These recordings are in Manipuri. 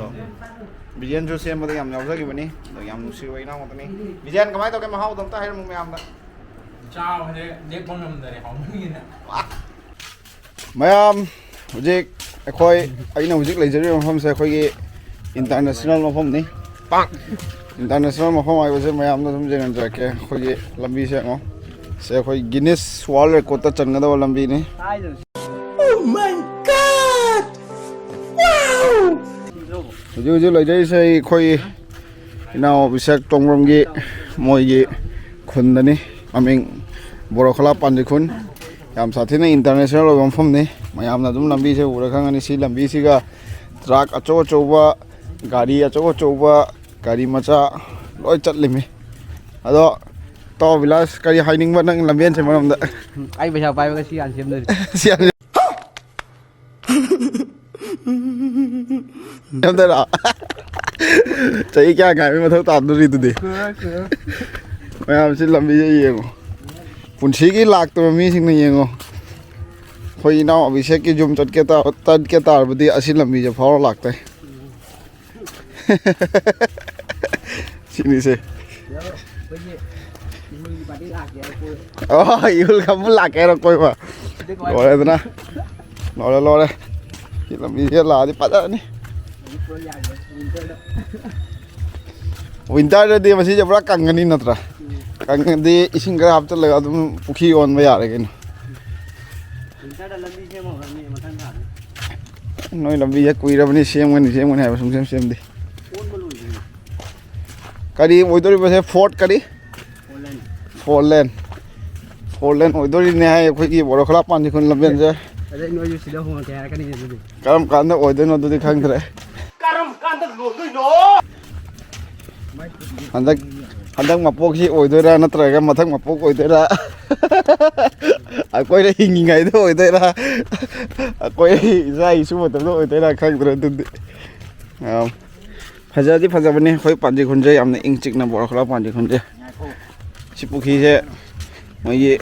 ꯑꯗꯣ ꯕꯤꯖꯦꯟꯁꯨ ꯁꯦꯝꯕꯗ ꯌꯥꯝ ꯌꯥꯎꯖꯈꯤꯕꯅꯤ ꯑꯗꯣ ꯌꯥꯝ ꯅꯨꯡꯁꯤꯕ ꯏꯅꯥꯎ ꯉꯥꯛꯇꯅꯤ ꯕꯤꯖꯦꯟ ꯀꯃꯥꯏꯅ ꯇꯧꯒꯦ ꯃꯍꯥꯎꯗꯣ ꯑꯝꯇ ꯍꯥꯏꯔꯝꯃꯨ ꯃꯌꯥꯝꯗ ꯆꯥꯕꯁꯦ ꯂꯦꯞꯄ ꯉꯝꯗꯔꯦ ꯍꯥꯎꯃꯟꯒꯤꯅ ꯃꯌꯥꯝ ꯍꯧꯖꯤꯛ ꯑꯩꯅ ꯍꯧꯖꯤꯛ ꯂꯩꯖꯔꯤꯕ ꯃꯐꯝꯁꯦ ꯑꯩꯈꯣꯏꯒꯤ ꯏꯟꯇꯔꯅꯦꯁꯅꯦꯜ ꯃꯐꯝꯅꯤ ꯏꯟꯇꯔꯅꯦꯁꯅꯦꯜ ꯃꯐꯝ ꯍꯥꯏꯕꯁꯦ ꯃꯌꯥꯝꯅ ꯑꯗꯨꯝ ꯌꯦꯡꯍꯟꯖꯔꯛꯀꯦ ꯑꯩꯈꯣꯏꯒꯤ ꯂꯝꯕꯤꯁꯦ ꯌꯦꯡꯉꯣ ꯁꯦ ꯑꯩꯈꯣꯏ ꯒꯤꯅꯤꯁ ꯋꯥꯔꯜ ꯔꯦꯀꯣꯔꯠꯇ ꯆꯟꯒꯗꯕ ꯂꯝꯕꯤꯅꯤ ꯍꯧꯖꯤꯛ ꯍꯧꯖꯤꯛ ꯂꯩꯖꯔꯤꯁꯦ ꯑꯩꯈꯣꯏ ꯏꯅꯥꯎ ꯑꯕꯤꯁꯦꯛ ꯇꯣꯡꯕ꯭ꯔꯝꯒꯤ ꯃꯣꯏꯒꯤ ꯈꯨꯟꯗꯅꯤ ꯃꯃꯤꯡ ꯕꯣꯔꯣꯈꯣꯂꯥ ꯄꯥꯟꯖꯤ ꯈꯨꯟ ꯌꯥꯝ ꯁꯥꯊꯤꯅ ꯏꯟꯇꯔꯅꯦꯁꯅꯦꯜ ꯑꯣꯏꯕ ꯃꯐꯝꯅꯤ ꯃꯌꯥꯝꯅ ꯑꯗꯨꯝ ꯂꯝꯕꯤꯁꯦ ꯎꯔ ꯈꯪꯒꯅꯤ ꯁꯤ ꯂꯝꯕꯤꯁꯤꯒ ꯇ꯭ꯔꯥꯛ ꯑꯆꯧ ꯑꯆꯧꯕ ꯒꯥꯔꯤ ꯑꯆꯧ ꯑꯆꯧꯕ ꯒꯥꯔꯤ ꯃꯆꯥ ꯂꯣꯏ ꯆꯠꯂꯤꯃꯤ ꯑꯗꯣ ꯇꯥꯎ ꯕꯤꯂꯥꯁ ꯀꯔꯤ ꯍꯥꯏꯅꯤꯡꯕ ꯅꯪ ꯂꯝꯕꯦꯟꯁꯦ ꯃꯔꯝꯗ ꯑꯩ ꯄꯩꯁꯥ ꯄꯥꯏꯕꯒ ꯁꯤ ꯌꯥꯟ ꯁꯦꯝꯗꯣꯏꯅꯤ ꯁꯦꯝꯗꯣꯏꯔꯣ ꯆꯍꯤ ꯀꯌꯥ ꯉꯥꯏꯕ ꯃꯊꯧ ꯇꯥꯗꯣꯔꯤꯗꯨꯗꯤ ꯃꯌꯥꯝꯁꯤ ꯂꯝꯕꯤꯁꯦ ꯌꯦꯡꯉꯣ ꯄꯨꯟꯁꯤꯒꯤ ꯂꯥꯛꯇꯕ ꯃꯤꯁꯤꯡꯅ ꯌꯦꯡꯉꯣ ꯑꯩꯈꯣꯏ ꯏꯅꯥꯎ ꯑꯕꯤꯁꯦꯛꯀꯤ ꯌꯨꯝ ꯆꯠꯀꯦ ꯇꯥꯔꯕꯗꯤ ꯑꯁꯤ ꯂꯝꯕꯤꯁꯦ ꯐꯥꯎꯔ ꯂꯥꯛꯇꯣꯏ ꯁꯤꯅꯤꯁꯦ ꯏꯍꯨꯜ ꯀꯥꯡꯕꯨ ꯂꯥꯛꯀꯦ ꯍꯥꯏꯔꯣ ꯀꯣꯏꯕ ꯂꯣꯏꯔꯦꯗꯅ ꯂꯣꯏꯔꯦ ꯁꯤ ꯂꯝꯕꯤꯁꯦ ꯂꯥꯛꯑꯗꯤ ꯐꯖꯔꯅꯤ ꯋꯤꯟꯇꯔꯗꯗꯤ ꯃꯁꯤꯁꯦ ꯄꯨꯔꯥ ꯀꯪꯒꯅꯤ ꯅꯠꯇ꯭ꯔꯥ ꯀꯪꯉꯗꯤ ꯏꯁꯤꯡ ꯈꯔ ꯍꯥꯞꯆꯤꯜꯂꯒ ꯑꯗꯨꯝ ꯄꯨꯈ꯭ꯔꯤ ꯑꯣꯟꯕ ꯌꯥꯔꯦ ꯀꯩꯅꯣ ꯅꯣꯏ ꯂꯝꯕꯤꯁꯦ ꯀꯨꯏꯔꯕꯅꯤ ꯁꯦꯝꯒꯅꯤ ꯍꯥꯏꯕ ꯁꯨꯡꯁꯦꯝ ꯁꯦꯝꯗꯦ ꯀꯔꯤ ꯑꯣꯏꯗꯣꯔꯤꯕꯁꯦ ꯐꯣꯔ ꯂꯦꯟ ꯑꯣꯏꯗꯣꯔꯤꯅꯦ ꯍꯥꯏ ꯑꯩꯈꯣꯏꯒꯤ ꯕꯣꯔꯣꯈꯣꯂꯥ ꯄꯥꯟꯖꯤ ꯈꯨꯟ ꯂꯝꯕꯦꯟꯁꯦ ꯑꯗꯩ ꯅꯣꯏꯁꯨ ꯁꯤꯗ ꯍꯣꯡꯉꯛꯀꯦ ꯍꯥꯏꯔꯛꯀꯅꯤ ꯑꯗꯨꯗꯤ ꯀꯔꯝ ꯀꯥꯟꯗ ꯑꯣꯏꯗꯣꯏꯅꯣ ꯑꯗꯨꯗꯤ ꯈꯪꯗ꯭ꯔꯦ ꯀꯔꯝ ꯀꯥꯟꯗ ꯂꯣꯏꯗꯣꯏꯅꯣ ꯍꯟꯗꯛ ꯃꯄꯣꯛꯁꯤ ꯑꯣꯏꯗꯣꯏꯔꯥ ꯅꯠꯇ꯭ꯔꯒ ꯃꯊꯪ ꯃꯄꯣꯛ ꯑꯣꯏꯗꯣꯏꯔꯥ ꯑꯩꯈꯣꯏꯅ ꯍꯤꯡꯉꯤꯉꯩꯗ ꯑꯣꯏꯗꯣꯏꯔꯥ ꯑꯩꯈꯣꯏ ꯏꯆꯥ ꯏꯁꯨ ꯃꯇꯝꯗ ꯑꯣꯏꯗꯣꯏꯔꯥ ꯈꯪꯗ꯭ꯔꯦ ꯑꯗꯨꯗꯤ ꯐꯖꯗꯤ ꯐꯖꯕꯅꯤ ꯑꯩꯈꯣꯏ ꯄꯥꯟꯖꯤ ꯈꯨꯟꯁꯦ ꯌꯥꯝꯅ ꯏꯪ ꯆꯤꯛꯅ ꯕꯣꯔꯣꯈꯣꯂꯥ ꯄꯥꯟꯖꯤ ꯈꯨꯟꯁꯦ ꯁꯤ ꯄꯨꯈ꯭ꯔꯤꯁꯦ ꯃꯣꯏꯒꯤ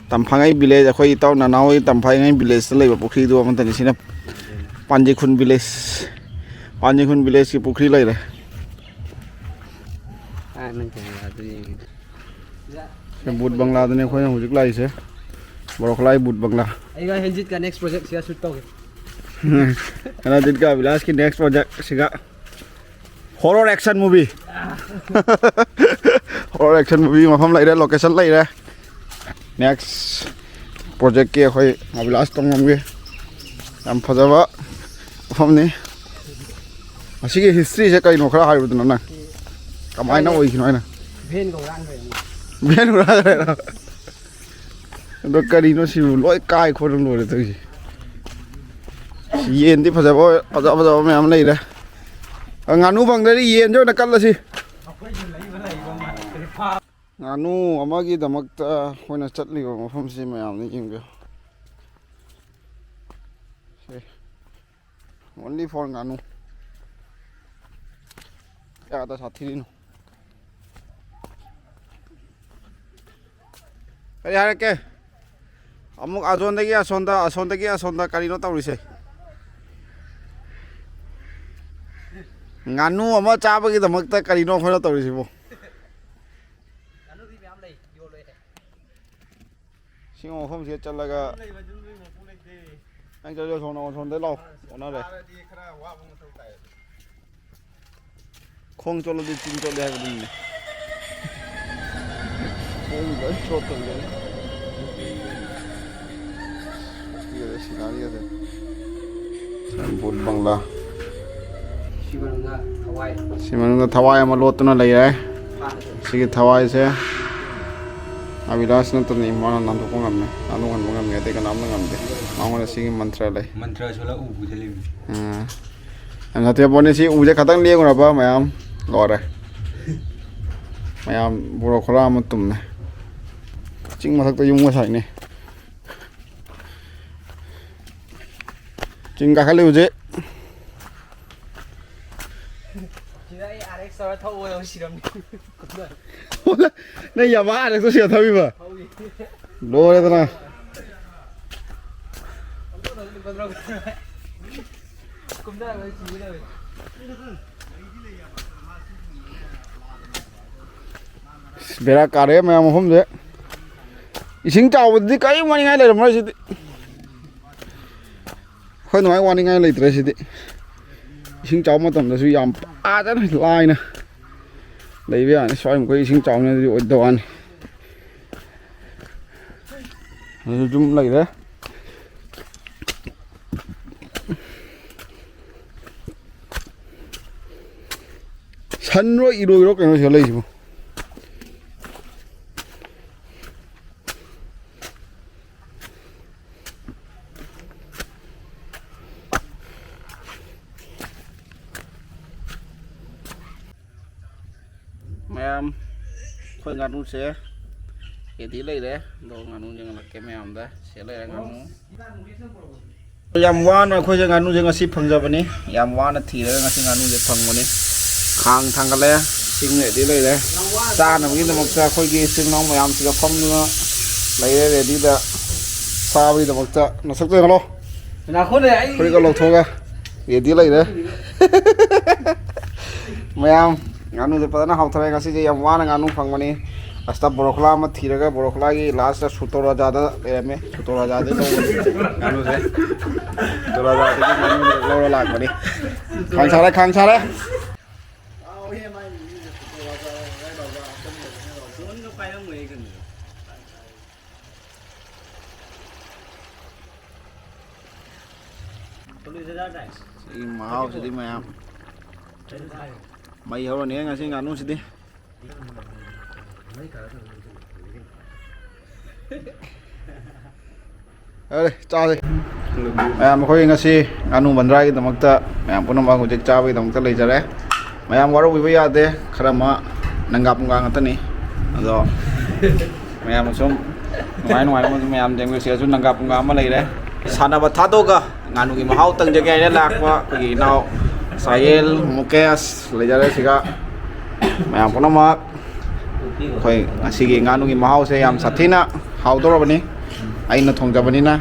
ꯇꯝꯐꯥꯉꯩ ꯚꯤꯂꯦꯖ ꯑꯩꯈꯣꯏ ꯏꯇꯥꯎ ꯅꯅꯥꯎꯒꯤ ꯇꯝꯐꯥꯉꯩ ꯚꯤꯂꯦꯖꯇ ꯂꯩꯕ ꯄꯨꯈ꯭ꯔꯤꯗꯨ ꯑꯃꯠꯇꯅꯤ ꯁꯤꯅ ꯄꯥꯟꯖꯤ ꯈꯨꯟ ꯚꯤꯂꯦꯖꯀꯤ ꯄꯨꯈ꯭ꯔꯤ ꯂꯩꯔꯦ ꯕꯨꯠ ꯕꯪꯂꯥꯗꯅꯤ ꯑꯩꯈꯣꯏꯅ ꯍꯧꯖꯤꯛ ꯂꯥꯛꯏꯁꯦ ꯕꯣꯔꯣꯈꯣꯂꯥꯒꯤ ꯕꯨꯠ ꯕꯪꯂꯥ ꯑꯩꯒ ꯍꯦꯟꯖꯤꯠꯀ ꯅꯦꯛꯁ ꯄ꯭ꯔꯣꯖꯦꯛ ꯁꯤꯗ ꯁꯨꯠ ꯇꯧꯒꯦ ꯀꯅꯥꯗꯤꯠꯀ ꯕꯤꯂꯥꯁꯀꯤ ꯅꯦꯛꯁ ꯄ꯭ꯔꯣꯖꯦꯛ ꯁꯤꯒ ꯍꯣꯔꯣꯔ ꯑꯦꯛꯁꯟ ꯃꯨꯚꯤ ꯃꯐꯝ ꯂꯩꯔꯦ ꯂꯣꯀꯦꯁꯟ ꯂꯩꯔꯦ ꯅꯦꯛꯁ ꯄ꯭ꯔꯣꯖꯦꯛꯀꯤ ꯑꯩꯈꯣꯏ ꯑꯕꯤꯂꯥꯁ ꯇꯣꯡꯉꯝꯒꯤ ꯌꯥꯝ ꯐꯖꯕ ꯃꯐꯝꯅꯤ ꯑꯁꯤꯒꯤ ꯍꯤꯁꯇ꯭ꯔꯤꯁꯦ ꯀꯩꯅꯣ ꯈꯔ ꯍꯥꯏꯕꯗꯨꯅ ꯅꯪ ꯀꯃꯥꯏꯅ ꯑꯣꯏꯈꯤꯅꯣ ꯍꯥꯏꯅ ꯚꯦꯟꯒ ꯍꯨꯔꯥꯟꯈ꯭ꯔꯦ ꯑꯗꯣ ꯀꯔꯤꯅꯣ ꯁꯤꯕꯨ ꯂꯣꯏ ꯀꯥꯏ ꯈꯣꯠꯅ ꯂꯣꯏꯔꯦ ꯇꯧꯔꯤꯁꯦ ꯌꯦꯟꯗꯤ ꯐꯖꯕ ꯃꯌꯥꯝ ꯂꯩꯔꯦ ꯉꯥꯅꯨ ꯐꯪꯗ꯭ꯔꯗꯤ ꯌꯦꯟꯁꯦ ꯑꯣꯏꯅ ꯀꯠꯂꯁꯤ ꯉꯥꯅꯨ ꯑꯃꯒꯤꯗꯃꯛꯇ ꯑꯩꯈꯣꯏꯅ ꯆꯠꯂꯤꯕ ꯃꯐꯝꯁꯤ ꯃꯌꯥꯝꯅ ꯌꯦꯡꯕꯤꯌꯨ ꯑꯣꯟꯂꯤ ꯐꯣꯔ ꯉꯥꯅꯨ ꯀꯌꯥꯗ ꯁꯥꯊꯤꯔꯤꯅꯣ ꯀꯔꯤ ꯍꯥꯏꯔꯛꯀꯦ ꯑꯃꯨꯛ ꯑꯁꯣꯟꯗꯒꯤ ꯑꯁꯣꯟꯗ ꯀꯔꯤꯅꯣ ꯇꯧꯔꯤꯁꯦ ꯉꯥꯅꯨ ꯑꯃ ꯆꯥꯕꯒꯤꯗꯃꯛꯇ ꯀꯔꯤꯅꯣ ꯑꯩꯈꯣꯏꯅ ꯇꯧꯔꯤꯁꯤꯕꯣ ꯉꯥꯅꯨꯗꯤ ꯃꯌꯥꯝ ꯂꯩ ꯌꯣꯜꯂꯣꯏꯍꯦ ꯁꯤꯒꯤ ꯃꯐꯝꯁꯤꯗ ꯆꯠꯂꯒ ꯅꯪ ꯆꯠꯂꯣ ꯁꯣꯝꯗꯩ ꯂꯥꯛꯑꯣ ꯑꯣꯟꯅꯔꯦ ꯈꯣꯡ ꯆꯣꯠꯂꯗꯤ ꯆꯤꯡ ꯆꯣꯠꯂꯦ ꯍꯥꯏꯕꯗꯨꯅꯤꯅꯦ ꯈꯣꯡ ꯂꯣꯏ ꯆꯣꯠꯇꯧꯔꯦ ꯁꯤꯅꯔꯤꯒꯁꯦ ꯕꯨꯠ ꯕꯪꯂꯥ ꯁꯤ ꯃꯅꯨꯡꯗ ꯊꯋꯥꯏ ꯑꯃ ꯂꯣꯠꯇꯨꯅ ꯂꯩꯔꯦ ꯁꯤꯒꯤ ꯊꯋꯥꯏꯁꯦ ꯑꯕꯤꯂꯥꯁ ꯅꯠꯇꯅ ꯏꯃꯥꯅ ꯅꯥꯟꯊꯣꯛꯄ ꯉꯝꯃꯦ ꯅꯥꯟꯊꯣꯛꯍꯟꯕ ꯉꯝꯃꯦ ꯑꯇꯩ ꯀꯅꯥꯝꯅ ꯉꯝꯗꯦ ꯃꯉꯣꯟꯗ ꯁꯤꯒꯤ ꯃꯟꯇ꯭ꯔ ꯂꯩ ꯌꯥꯝ ꯁꯥꯊꯤꯕ ꯄꯣꯠꯅꯤ ꯁꯤ ꯎꯁꯦ ꯈꯛꯇꯪ ꯂꯦꯡꯉꯨꯔꯕ ꯃꯌꯥꯝ ꯂꯣꯏꯔꯦ ꯃꯌꯥꯝ ꯕꯣꯔꯣꯈꯣꯂꯥ ꯑꯃ ꯇꯨꯝꯃꯦ ꯆꯤꯡ ꯃꯊꯛꯇ ꯌꯨꯝꯒ ꯁꯥꯏꯅꯤ ꯆꯤꯡ ꯀꯥꯈꯠꯂꯤ ꯍꯧꯖꯤꯛ ꯁꯤꯗ ꯑꯩ RX ꯇꯧꯔ ꯊꯧꯕꯗ ꯁꯤꯔꯝꯅꯤ ꯅꯪ ꯌꯥꯝ RX ꯁꯤꯗ ꯊꯧꯕꯤꯕ ꯂꯣꯏꯔꯦꯗꯅ ꯀꯨꯝꯗ ꯆꯤꯒꯗꯕ ꯕꯦꯔꯥ ꯀꯥꯔꯦ ꯃꯌꯥꯝ ꯃꯐꯝꯁꯦ ꯏꯁꯤꯡ ꯆꯥꯎꯕꯗꯗꯤ ꯀꯔꯤꯝ ꯋꯥꯅꯤꯡꯉꯥꯏ ꯂꯩꯔꯝꯃꯔꯣꯏ ꯁꯤꯗꯤ ꯑꯩꯈꯣꯏ ꯑꯗꯨꯃꯥꯏꯅ ꯋꯥꯅꯤꯡꯉꯥꯏ ꯂꯩꯇ꯭ꯔꯦ ꯁꯤꯗꯤ ꯏꯁꯤꯡ ꯆꯥꯎꯕ ꯃꯇꯝꯗꯁꯨ ꯌꯥꯝ ꯐꯖꯅ ꯂꯥꯏꯅ ꯂꯩꯕ ꯌꯥꯅꯤ ꯁ꯭ꯋꯥꯏ ꯃꯈꯣꯏ ꯏꯁꯤꯡ ꯆꯥꯎꯅꯗꯤ ꯑꯣꯏꯗꯕ ꯋꯥꯅꯤ ꯑꯗꯨ ꯌꯨꯝ ꯂꯩꯔꯦ ꯁꯟꯔꯣ ꯏꯔꯣꯏꯔꯣ ꯀꯩꯅꯣ ꯁꯤꯗ ꯂꯩꯁꯤꯕꯨ ꯃꯌꯥꯝ ꯑꯩꯈꯣꯏ ꯉꯥꯅꯨꯁꯦ ꯀꯦꯗꯤ ꯂꯩꯔꯦ ꯑꯗꯣ ꯉꯥꯅꯨ ꯌꯦꯡꯍꯜꯂꯛꯀꯦ ꯃꯌꯥꯝꯗ ꯁꯤ ꯂꯩꯔꯦ ꯉꯥꯅꯨ ꯌꯥꯝ ꯋꯥꯅ ꯑꯩꯈꯣꯏꯁꯦ ꯉꯥꯅꯨꯁꯦ ꯉꯁꯤ ꯐꯪꯖꯕꯅꯤ ꯌꯥꯝ ꯋꯥꯅ ꯊꯤꯔꯒ ꯉꯁꯤ ꯉꯥꯅꯨꯁꯦ ꯐꯪꯕꯅꯤ ꯈꯥꯡ ꯊꯥꯡꯒꯠꯂꯦ ꯏꯁꯤꯡ ꯔꯦꯗꯤ ꯂꯩꯔꯦ ꯆꯥꯅꯕꯒꯤꯗꯃꯛꯇ ꯑꯩꯈꯣꯏꯒꯤ ꯏꯆꯤꯜ ꯏꯅꯥꯎ ꯃꯌꯥꯝꯁꯤꯒ ꯐꯝꯗꯨꯅ ꯂꯩꯔꯦ ꯔꯦꯗꯤꯗ ꯆꯥꯕꯒꯤꯗꯃꯛꯇ ꯅꯁꯛꯇ ꯌꯦꯡꯍꯜꯂꯣ ꯐꯨꯔꯤꯠꯀ ꯂꯧꯊꯣꯛꯑꯒ ꯔꯦꯗꯤ ꯂꯩꯔꯦ ꯃꯌꯥꯝ ꯉꯥꯅꯨꯁꯦ ꯐꯖꯅ ꯍꯥꯎꯊꯔꯦ ꯉꯁꯤꯁꯦ ꯌꯥꯝ ꯋꯥꯅ ꯉꯥꯅꯨ ꯐꯪꯕꯅꯤ ꯑꯁꯤꯗ ꯕꯣꯔꯣꯈꯂꯥ ꯑꯃ ꯊꯤꯔꯒ ꯕꯣꯔꯣꯈꯂꯥꯒꯤ ꯂꯥꯁꯇ ꯁꯨꯇꯣꯔꯥꯖꯥꯗ ꯂꯩꯔꯝꯃꯦ ꯁꯨꯇꯣꯔꯥꯖꯥꯗꯒꯤ ꯂꯧꯕꯅꯤ ꯉꯥꯅꯨꯁꯦ ꯁꯨꯇꯣꯔꯥꯖꯥꯗꯒꯤ ꯉꯥꯅꯨ ꯂꯧꯔ ꯂꯥꯛꯄꯅꯤ ꯈꯥꯡ ꯁꯥꯔꯦ ꯈꯥꯡ ꯁꯥꯔꯦ ꯁꯤ ꯃꯍꯥꯎꯁꯤꯗꯤ ꯃꯌꯥꯝ ꯃꯩ ꯍꯧꯔꯅꯤ ꯉꯁꯤ ꯉꯥꯅꯨꯁꯤꯗꯤ ꯑरे चासे मैम अखोई ngasi nganu bandrai ꯗꯃꯛꯇ मैम पुनमक हुजिक चाबगी ꯗꯃꯛꯇ लेजरे मैम वारोबिबा यादे खरामा नंगा पुंगा ngतनी अदो मैम सुम नुवाई नुवाई मैम जेंगसेसु नंगा पुंगा अमा लेरे सानाबा थादोगा nganu gi mahau tangjage आइने लाकवा gi नाव सायल मुकेश लेजरे सिगा मैम पुनमक अखोई ngasi gi nganu gi mahau se याम साथीना हाउदोरबनी अगर थोंजबनीना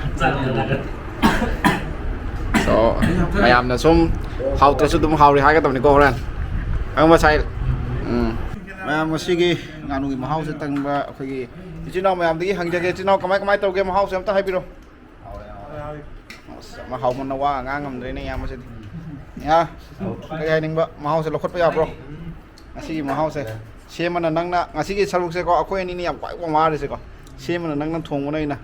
सो मैम सूम हाउत्रसु तुम हाउरी हागदबनीको होरेन अंगसाई मैम गानू की महाव से तंग अखोगी इचिनाव मैम हंजगे इचिनाव कमाय कमाय तौगे महाव से अमता हाइबिरो महाव मन वा ngamdrene याम से या कई हाइनिंगबा महाव से लखोटपा याब्रो ngasi महाव से सेमना नंगना ngasi की सरुक से को अखोय नि याम क्वाइ वा मारे से को सेमना नंगना थोंगबनैना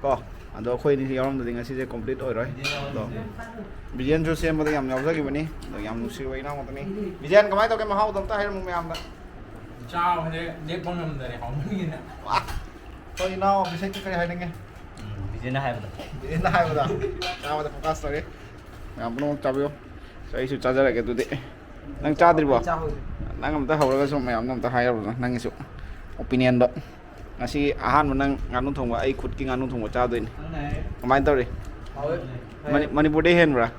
को अदो अखोय नि यावरमदि ngasi से कंप्लीट ओइरोय दो बिजन जो सेमबदा याम यावजगिबनी दो याम नुसिबा इना मतनी बिजन कमाय तौगे महाव दमता हाइरमु मैम दा चाव है देख बंग हम दरे हम नहीं ना तो इना बिसे की कई हाइनेंगे बिजेना हाइबदा बिजेना हाइबदा चावदा फोकस तौगे मैम नो चाबियो सही सु चाजरगे दुदे नंग चाद्रिबो नंग अमता हौरगा सो मैम नमता हाइरबो नंगिसु ओपिनियन दो ngasi ahan nang nganu thongba ai khut ki nganu thongba cha doin kamai tawri manipur de hen bra